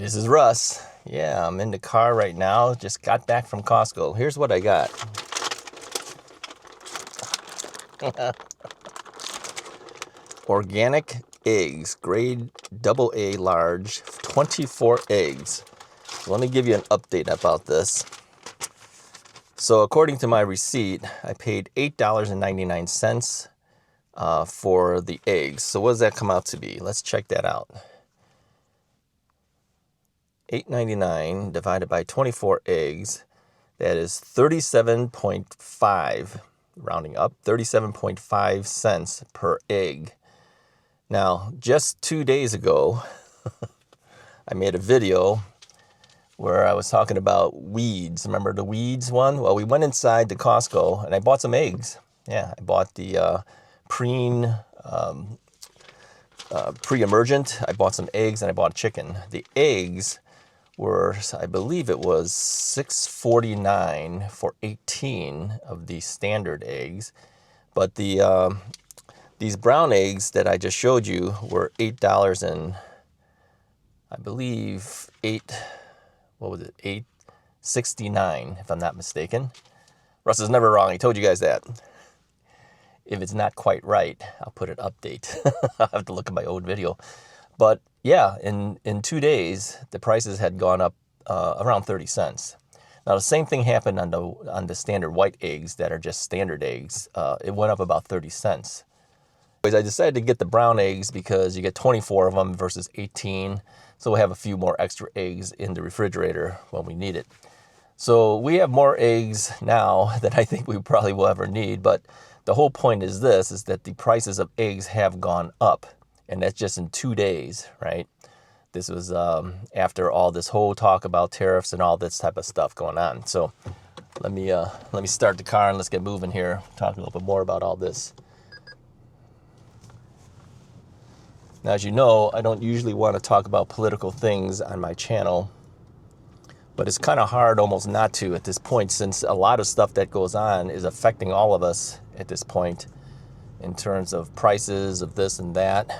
This is Russ. Yeah, I'm in the car right now. Just got back from Costco. Here's what I got. Organic eggs, grade AA large, 24 eggs. So let me give you an update about this. So according to my receipt, I paid $8.99 for the eggs. So what does that come out to be? Let's check that out. $8.99 divided by 24 eggs, that is 37.5, rounding up, 37.5 cents per egg. Now, just 2 days ago, I made a video where I was talking about weeds. Remember the weeds one? Well, we went inside to Costco and I bought some eggs. Yeah, I bought the pre-emergent. I bought some eggs and I bought chicken. The eggs were, I believe it was $6.49 for 18 of the standard eggs. But these brown eggs that I just showed you were $8 and I believe $8.69 if I'm not mistaken. Russ is never wrong. He told you guys that. If it's not quite right, I'll put an update. I'll have to look at my old video. But yeah, in 2 days, the prices had gone up around 30 cents. Now, the same thing happened on the standard white eggs that are just standard eggs. It went up about 30 cents. Anyways, I decided to get the brown eggs because you get 24 of them versus 18. So we have a few more extra eggs in the refrigerator when we need it. So we have more eggs now than I think we probably will ever need. But the whole point is this, is that the prices of eggs have gone up. And that's just in 2 days, right? This was after all this whole talk about tariffs and all this type of stuff going on. So let me start the car and let's get moving here. Talk a little bit more about all this. Now, as you know, I don't usually want to talk about political things on my channel, but it's kind of hard almost not to at this point, since a lot of stuff that goes on is affecting all of us at this point in terms of prices of this and that.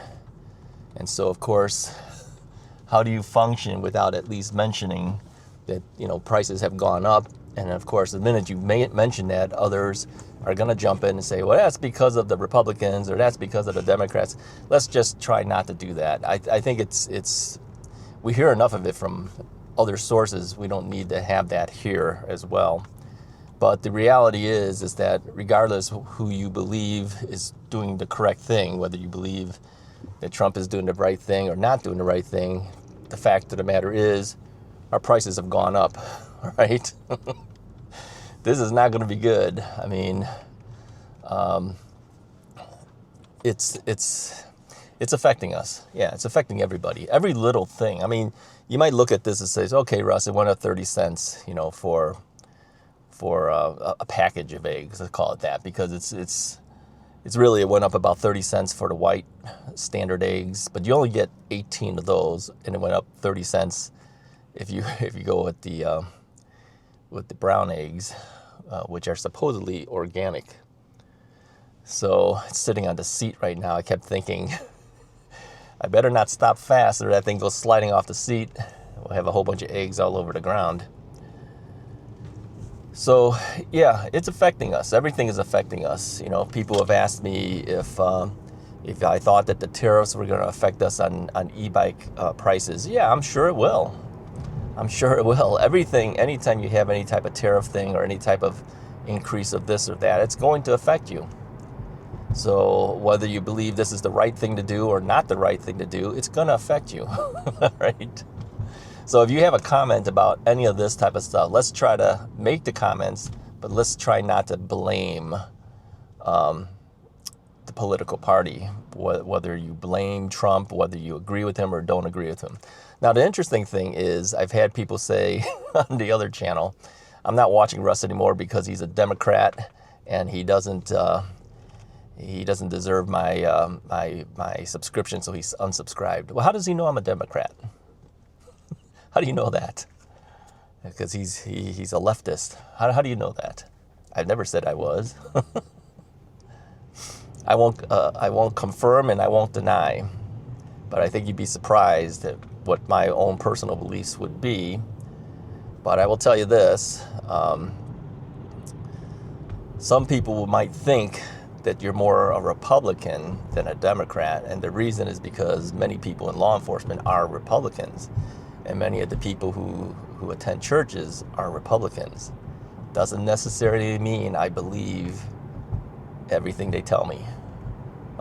And so, of course, how do you function without at least mentioning that, prices have gone up? And of course, the minute you mention that, others are going to jump in and say, well, that's because of the Republicans or that's because of the Democrats. Let's just try not to do that. I think we hear enough of it from other sources. We don't need to have that here as well. But the reality is that regardless who you believe is doing the correct thing, whether you believe that Trump is doing the right thing or not doing the right thing, the fact of the matter is our prices have gone up, right? This is not going to be good. I mean, it's affecting us. Yeah, it's affecting everybody. Every little thing. I mean, you might look at this and say, okay, Russ, it went up 30 cents, for a package of eggs. Let's call it that, because it's really, it went up about 30 cents for the white standard eggs, but you only get 18 of those, and it went up 30 cents if you go with the brown eggs, which are supposedly organic. So it's sitting on the seat right now. I kept thinking, I better not stop fast or that thing goes sliding off the seat. We'll have a whole bunch of eggs all over the ground. So yeah, it's affecting us. Everything is affecting us. People have asked me if I thought that the tariffs were going to affect us on e-bike prices. Yeah, I'm sure it will. I'm sure it will. Everything, anytime you have any type of tariff thing or any type of increase of this or that, it's going to affect you. So whether you believe this is the right thing to do or not the right thing to do, it's going to affect you, right? So if you have a comment about any of this type of stuff, let's try to make the comments, but let's try not to blame the political party, whether you blame Trump, whether you agree with him or don't agree with him. Now, the interesting thing is I've had people say on the other channel, I'm not watching Russ anymore because he's a Democrat and he doesn't deserve my my subscription, so he's unsubscribed. Well, how does he know I'm a Democrat? How do you know that? Because he's a leftist. How do you know that? I've never said I was. I won't confirm and I won't deny. But I think you'd be surprised at what my own personal beliefs would be. But I will tell you this, some people might think that you're more a Republican than a Democrat, and the reason is because many people in law enforcement are Republicans, and many of the people who attend churches are Republicans. Doesn't necessarily mean I believe everything they tell me.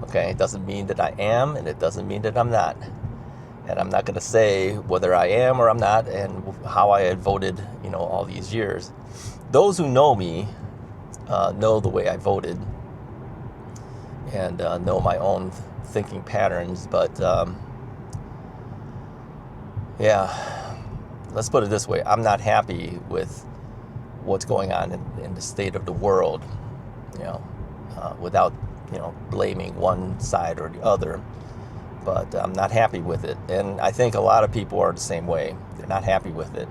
Okay, it doesn't mean that I am, and it doesn't mean that I'm not. And I'm not going to say whether I am or I'm not, and how I had voted, all these years. Those who know me know the way I voted, and know my own thinking patterns. But yeah, let's put it this way: I'm not happy with what's going on in the state of the world. Without blaming one side or the other. But I'm not happy with it, and I think a lot of people are the same way. They're not happy with it.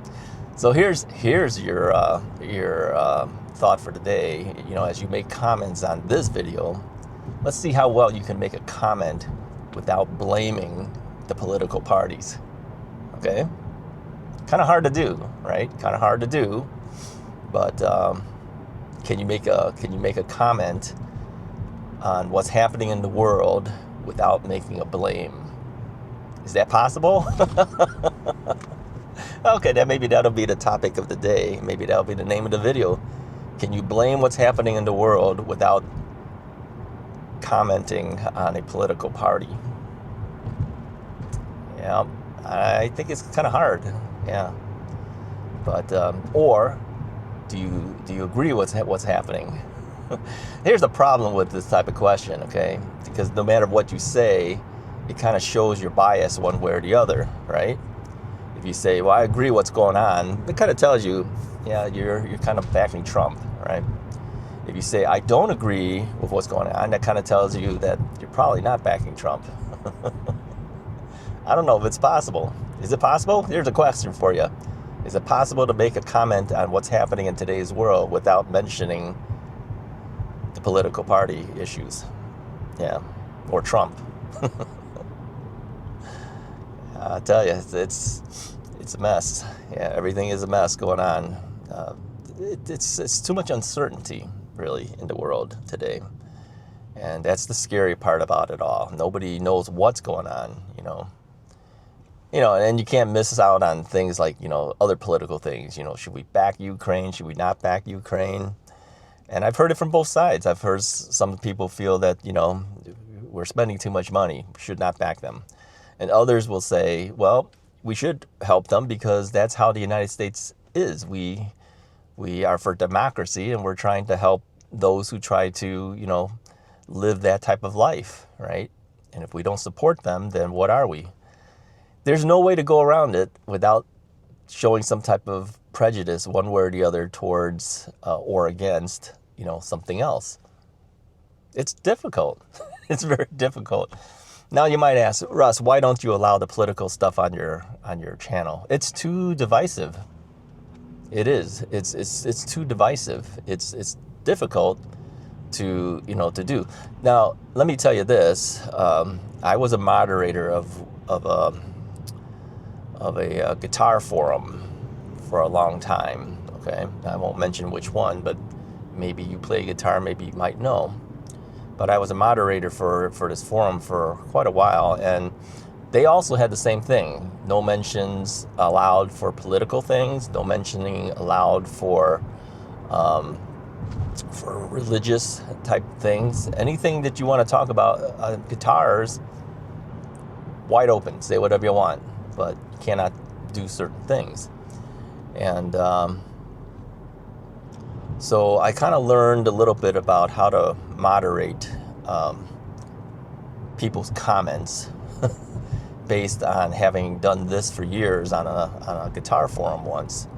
So here's your thought for today. As you make comments on this video, let's see how well you can make a comment without blaming the political parties. Okay, kind of hard to do, right? Kind of hard to do, but can you make a comment on what's happening in the world without making a blame? Is that possible? Okay, that'll be the topic of the day. Maybe that'll be the name of the video. Can you blame what's happening in the world without commenting on a political party? Yeah, I think it's kind of hard. Yeah, but or do you agree with what's happening? Here's the problem with this type of question, okay? Because no matter what you say, it kind of shows your bias one way or the other, right? If you say, well, I agree what's going on, it kind of tells you, yeah, you're kind of backing Trump, right? If you say, I don't agree with what's going on, that kind of tells you that you're probably not backing Trump. I don't know if it's possible. Is it possible? Here's a question for you. Is it possible to make a comment on what's happening in today's world without mentioning the political party issues? Yeah, or Trump. I tell you, it's a mess. Yeah, everything is a mess going on. It's too much uncertainty, really, in the world today, and that's the scary part about it all. Nobody knows what's going on, and you can't miss out on things like other political things. Should we back Ukraine? Should we not back Ukraine? And I've heard it from both sides. I've heard some people feel that, we're spending too much money, should not back them. And others will say, well, we should help them because that's how the United States is. We are for democracy, and we're trying to help those who try to, live that type of life, right? And if we don't support them, then what are we? There's no way to go around it without showing some type of prejudice one way or the other towards or against, something else. It's difficult. It's very difficult. Now you might ask, Russ, why don't you allow the political stuff on your channel? It's too divisive. It is. It's too divisive. It's difficult to do. Now let me tell you this. I was a moderator of a guitar forum for a long time. Okay, I won't mention which one, but maybe you play guitar, maybe you might know. But I was a moderator for this forum for quite a while, and they also had the same thing. No mentions allowed for political things, no mentioning allowed for religious type things. Anything that you want to talk about, guitars, wide open, say whatever you want, but you cannot do certain things. And so I kind of learned a little bit about how to moderate people's comments based on having done this for years on a guitar forum once.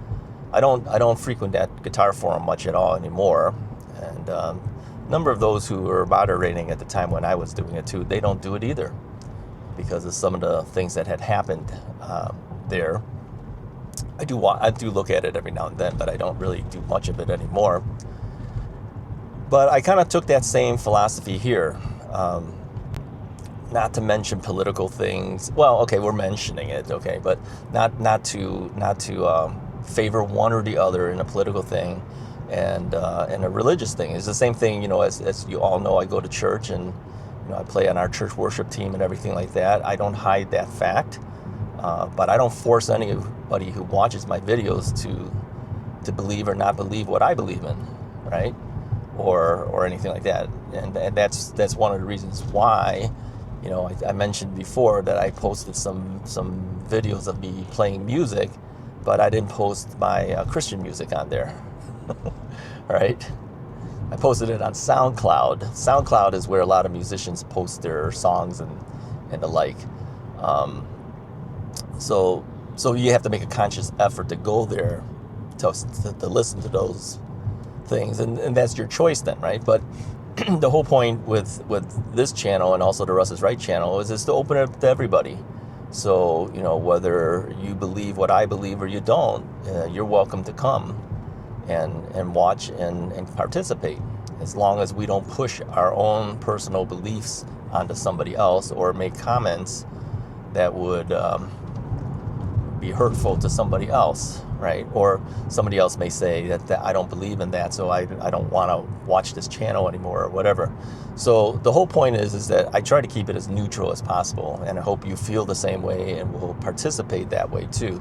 I don't frequent that guitar forum much at all anymore, and a number of those who were moderating at the time when I was doing it too, they don't do it either because of some of the things that had happened there. I do look at it every now and then, but I don't really do much of it anymore. But I kind of took that same philosophy here. not to mention political things. Well, okay, we're mentioning it, okay, but not to favor one or the other in a political thing and a religious thing. It's the same thing, as you all know. I go to church, and I play on our church worship team and everything like that. I don't hide that fact, but I don't force anybody who watches my videos to believe or not believe what I believe in, right? Or anything like that. And that's one of the reasons why, I mentioned before that I posted some videos of me playing music, but I didn't post my Christian music on there, right? I posted it on SoundCloud. SoundCloud is where a lot of musicians post their songs and the like. So you have to make a conscious effort to go there to listen to those things, and that's your choice then, right? But the whole point with this channel and also the Russ is Right channel is to open it up to everybody. So whether you believe what I believe or you don't, you're welcome to come and watch and participate, as long as we don't push our own personal beliefs onto somebody else or make comments that would be hurtful to somebody else, right? Or somebody else may say that I don't believe in that, so I don't want to watch this channel anymore or whatever. So the whole point is that I try to keep it as neutral as possible, and I hope you feel the same way and will participate that way too,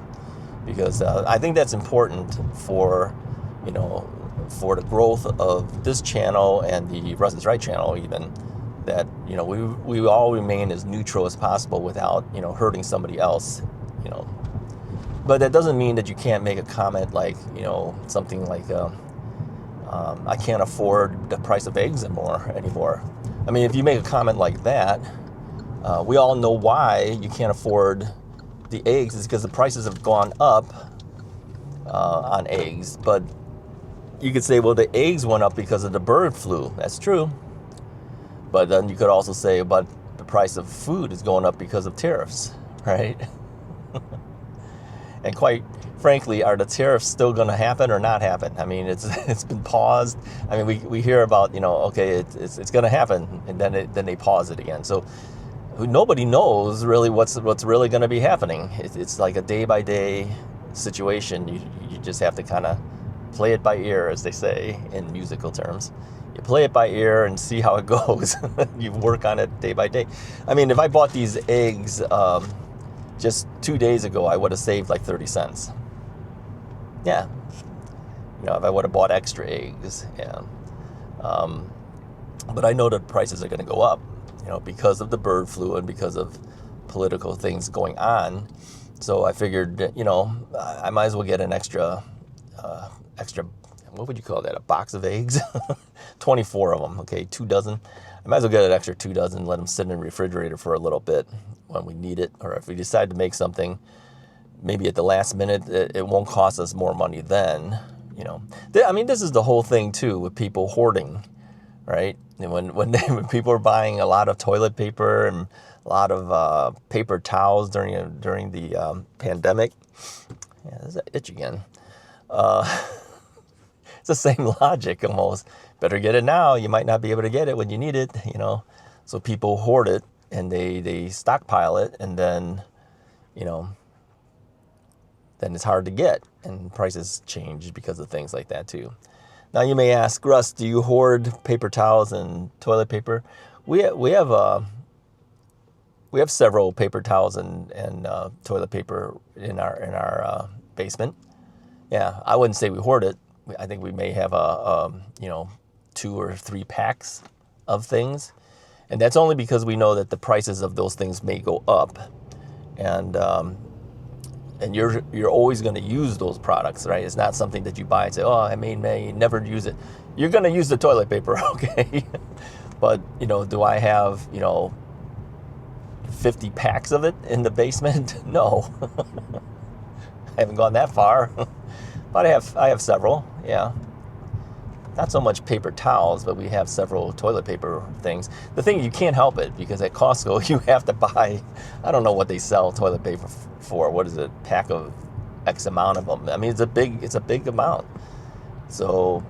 because I think that's important for for the growth of this channel and the Russ is Right channel, even, that we all remain as neutral as possible without hurting somebody else. But that doesn't mean that you can't make a comment like, something like, I can't afford the price of eggs anymore. I mean, if you make a comment like that, we all know why you can't afford the eggs. Is because the prices have gone up on eggs. But you could say, well, the eggs went up because of the bird flu. That's true. But then you could also say, but the price of food is going up because of tariffs, right? And quite frankly, are the tariffs still going to happen or not happen? I mean, it's been paused. I mean, we hear about, okay, it's going to happen, and then they pause it again. So nobody knows really what's really going to be happening. It's like a day by day situation. You just have to kind of play it by ear, as they say in musical terms. You play it by ear and see how it goes. You work on it day by day. I mean, if I bought these eggs just 2 days ago, I would have saved like 30 cents. Yeah. If I would have bought extra eggs. Yeah. But I know that prices are going to go up, because of the bird flu and because of political things going on. So I figured, I might as well get an extra, what would you call that? A box of eggs? 24 of them. Okay. 2 dozen. I might as well get an extra 2 dozen, let them sit in the refrigerator for a little bit when we need it, or if we decide to make something maybe at the last minute, it won't cost us more money then. I mean, this is the whole thing too with people hoarding, right? And when people are buying a lot of toilet paper and a lot of paper towels during the pandemic. Yeah, there's that itch again. It's the same logic almost. Better get it now. You might not be able to get it when you need it, So people hoard it and they stockpile it, and then, then it's hard to get, and prices change because of things like that too. Now you may ask, Russ, do you hoard paper towels and toilet paper? We have several paper towels and toilet paper in our basement. Yeah, I wouldn't say we hoard it. I think we may have 2 or 3 packs of things, and that's only because we know that the prices of those things may go up, and you're always going to use those products, right? It's not something that you buy and say, oh, I may never use it. You're going to use the toilet paper, okay? But do I have 50 packs of it in the basement? No. I haven't gone that far. But I have several, yeah. Not so much paper towels, but we have several toilet paper things. The thing, you can't help it, because at Costco you have to buy, I don't know what they sell toilet paper for. What is it? Pack of X amount of them. I mean, it's a big amount. So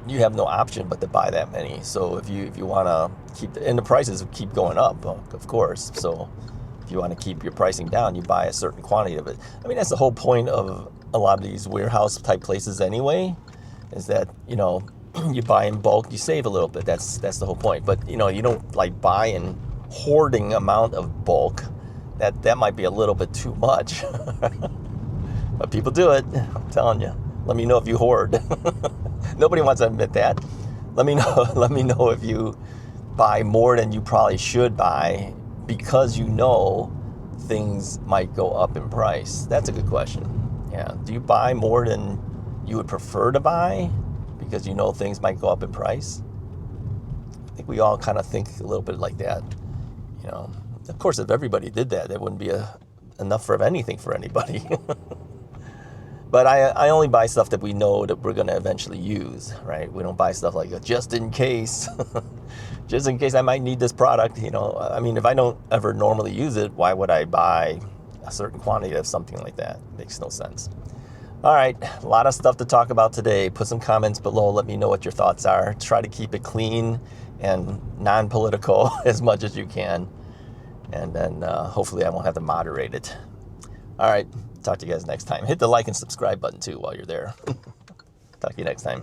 you have no option but to buy that many. So if you want to keep, and the prices keep going up, of course. So if you want to keep your pricing down, you buy a certain quantity of it. I mean, that's the whole point of a lot of these warehouse type places anyway, is that, you know, you buy in bulk, you save a little bit. That's the whole point. But, you know, you don't like buy in hoarding amount of bulk. That might be a little bit too much. But people do it, I'm telling you. Let me know if you hoard. Nobody wants to admit that. Let me know if you buy more than you probably should buy because you know things might go up in price. That's a good question. Yeah. Do you buy more than you would prefer to buy because you know things might go up in price? I think we all kind of think a little bit like that. You know, of course, if everybody did that, there wouldn't be enough for anything for anybody. But I only buy stuff that we know that we're going to eventually use, right? We don't buy stuff like just in case. Just in case I might need this product, you know. I mean, if I don't ever normally use it, why would I buy a certain quantity of something like that? Makes no sense. All right, a lot of stuff to talk about today. Put some comments below. Let me know what your thoughts are. Try to keep it clean and non-political as much as you can. And then hopefully I won't have to moderate it. All right. Talk to you guys next time. Hit the like and subscribe button too while you're there. Talk to you next time.